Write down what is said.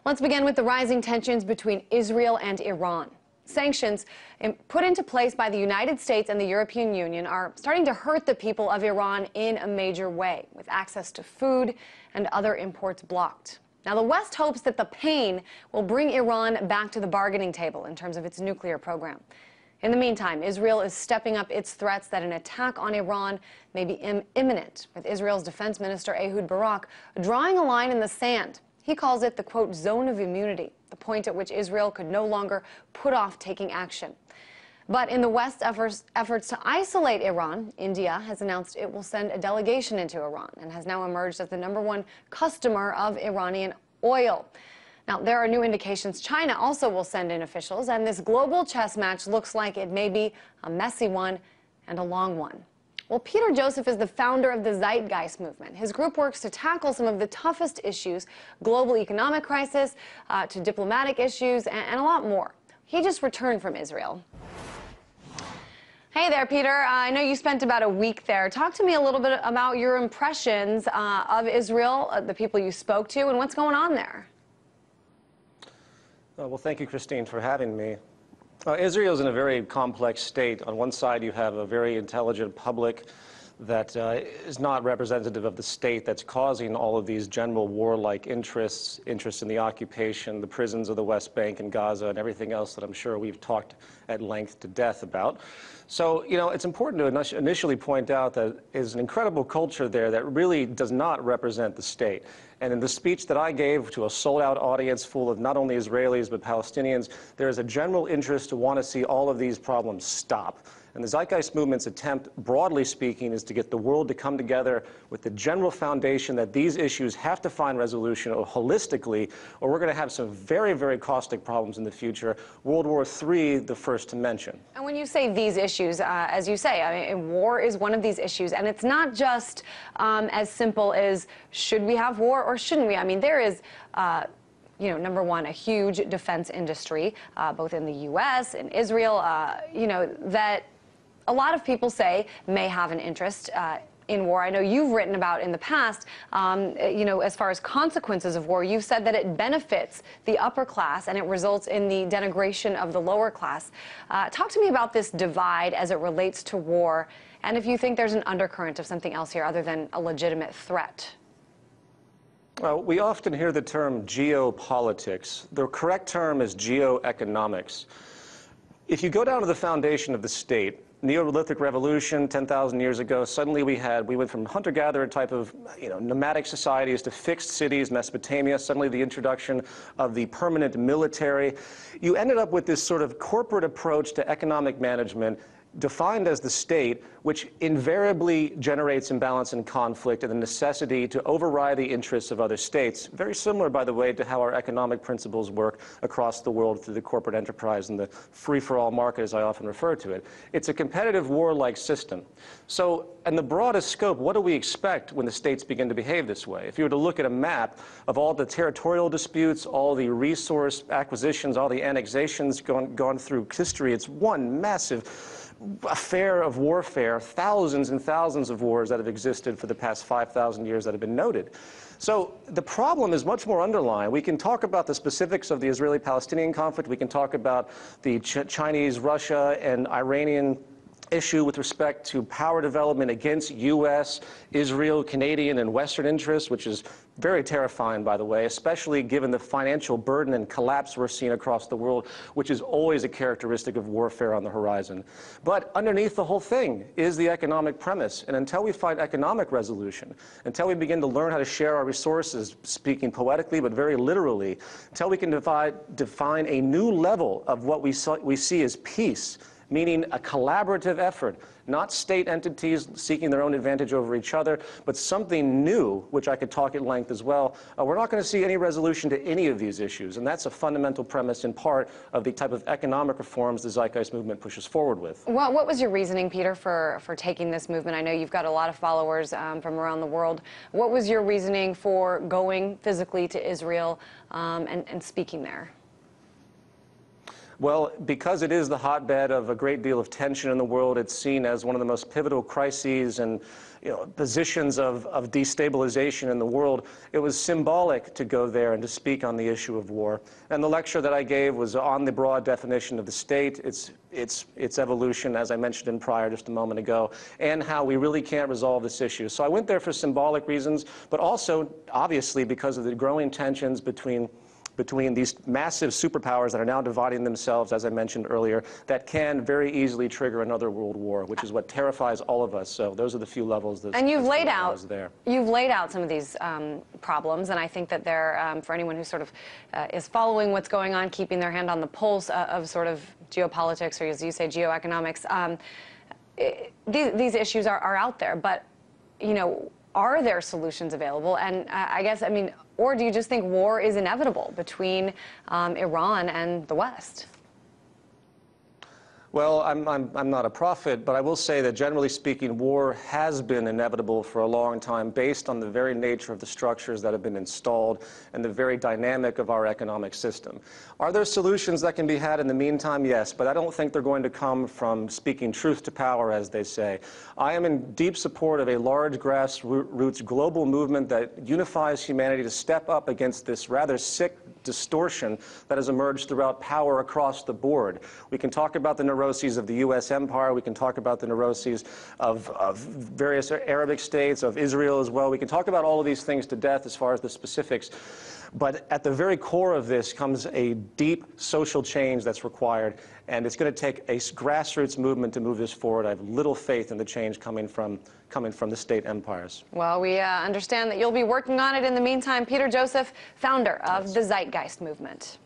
Let's begin with the rising tensions between Israel and Iran. Sanctions put into place by the United States and the European Union are starting to hurt the people of Iran in a major way, with access to food and other imports blocked. Now, the West hopes that the pain will bring Iran back to the bargaining table in terms of its nuclear program. In the meantime, Israel is stepping up its threats that an attack on Iran may be imminent, with Israel's Defense Minister Ehud Barak drawing a line in the sand. He calls it the, quote, zone of immunity, the point at which Israel could no longer put off taking action. But in the West's efforts to isolate Iran, India has announced it will send a delegation into Iran and has now emerged as the #1 customer of Iranian oil. Now, there are new indications China also will send in officials, and this global chess match looks like it may be a messy one and a long one. Well, Peter Joseph is the founder of the Zeitgeist movement. His group works to tackle some of the toughest issues, global economic crisis, to diplomatic issues, and a lot more. He just returned from Israel. Hey there, Peter. I know you spent about a week there. Talk to me a little bit about your impressions of Israel, the people you spoke to, and what's going on there. Well, thank you, Christine, for having me. Israel is in a very complex state. On one side, you have a very intelligent public that is not representative of the state that's causing all of these general warlike interests in the occupation, the prisons of the West Bank and Gaza, and everything else that I'm sure we've talked at length to death about. So, you know, it's important to initially point out that there's an incredible culture there that really does not represent the state. And in the speech that I gave to a sold-out audience full of not only Israelis but Palestinians, there is a general interest to want to see all of these problems stop. And the Zeitgeist movement's attempt, broadly speaking, is to get the world to come together with the general foundation that these issues have to find resolution holistically, or we're going to have some very, very caustic problems in the future. World War III, the first to mention. And when you say these issues, as you say, I mean, war is one of these issues. And it's not just as simple as should we have war or shouldn't we? I mean, there is you know, #1, a huge defense industry, both in the U.S. and Israel, you know, that a lot of people say may have an interest in war. I know you've written about in the past, you know, as far as consequences of war, you've said that it benefits the upper class and it results in the denigration of the lower class. Talk to me about this divide as it relates to war, and if you think there's an undercurrent of something else here other than a legitimate threat. Well, we often hear the term geopolitics. The correct term is geoeconomics. If you go down to the foundation of the state, Neolithic revolution 10,000 years ago, suddenly we went from hunter-gatherer type of, you know, nomadic societies to fixed cities, Mesopotamia, suddenly the introduction of the permanent military. You ended up with this sort of corporate approach to economic management defined as the state, which invariably generates imbalance and conflict and the necessity to override the interests of other states. Very similar, by the way, to how our economic principles work across the world through the corporate enterprise and the free-for-all market, as I often refer to it. It's a competitive war-like system. So, in the broadest scope, what do we expect when the states begin to behave this way? If you were to look at a map of all the territorial disputes, all the resource acquisitions, all the annexations gone through history, it's one massive affair of warfare, thousands and thousands of wars that have existed for the past 5,000 years that have been noted. So the problem is much more underlying. We can talk about the specifics of the Israeli-Palestinian conflict. We can talk about the Chinese, Russia, and Iranian issue with respect to power development against U.S., Israel, Canadian, and Western interests, which is very terrifying, by the way, especially given the financial burden and collapse we're seeing across the world, which is always a characteristic of warfare on the horizon. But underneath the whole thing is the economic premise. And until we find economic resolution, until we begin to learn how to share our resources, speaking poetically but very literally, until we can define a new level of what we see as peace, meaning a collaborative effort, not state entities seeking their own advantage over each other, but something new, which I could talk at length as well. We're not going to see any resolution to any of these issues, and that's a fundamental premise in part of the type of economic reforms the Zeitgeist movement pushes forward with. Well, what was your reasoning, Peter, for taking this movement? I know you've got a lot of followers from around the world. What was your reasoning for going physically to Israel and speaking there? Well, because it is the hotbed of a great deal of tension in the world, it's seen as one of the most pivotal crises and positions of destabilization in the world. It was symbolic to go there and to speak on the issue of war. And the lecture that I gave was on the broad definition of the state, its evolution, as I mentioned in prior just a moment ago, and how we really can't resolve this issue. So I went there for symbolic reasons, but also, obviously, because of the growing tensions between these massive superpowers that are now dividing themselves, as I mentioned earlier, that can very easily trigger another world war, which is what terrifies all of us. So those are the few levels that. And you've laid out some of these problems, and I think that they're for anyone who sort of is following what's going on, keeping their hand on the pulse of sort of geopolitics, or as you say, geoeconomics. These issues are out there, but are there solutions available? And I guess, or do you just think war is inevitable between Iran and the West? Well, I'm not a prophet, but I will say that generally speaking, war has been inevitable for a long time based on the very nature of the structures that have been installed and the very dynamic of our economic system. Are there solutions that can be had in the meantime? Yes, but I don't think they're going to come from speaking truth to power, as they say. I am in deep support of a large grassroots global movement that unifies humanity to step up against this rather sick distortion that has emerged throughout power across the board. We can talk about the neuroses of the U.S. empire. We can talk about the neuroses of various Arabic states, of Israel as well. We can talk about all of these things to death as far as the specifics. But at the very core of this comes a deep social change that's required, and it's going to take a grassroots movement to move this forward. I have little faith in the change coming from the state empires. Well, we understand that you'll be working on it in the meantime. Peter Joseph, founder of the Zeitgeist movement.